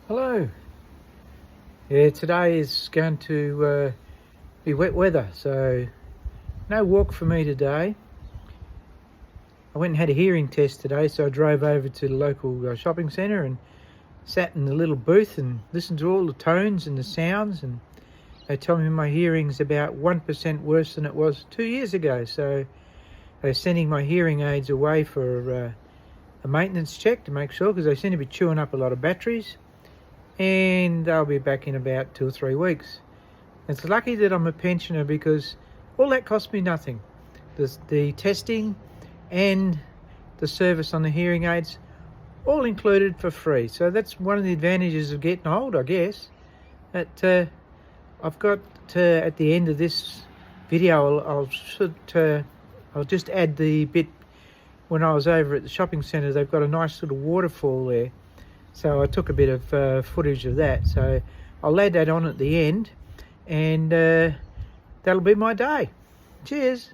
Hello. Yeah, today is going to be wet weather, so no walk for me today. I went and had a hearing test today, so I drove over to the local shopping centre and sat in the little booth and listened to all the tones and the sounds, and they tell me my hearing's about 1% worse than it was 2 years ago, so they're sending my hearing aids away for a maintenance check to make sure, because they seem to be chewing up a lot of batteries. And they'll be back in about 2 or 3 weeks. It's lucky that I'm a pensioner, because all that cost me nothing. The testing and the service on the hearing aids, all included for free. So that's one of the advantages of getting old, I guess. That I've got at the end of this video, I'll just add the bit when I was over at the shopping centre. They've got a nice little waterfall there. So I took a bit of footage of that. So I'll add that on at the end, and that'll be my day. Cheers.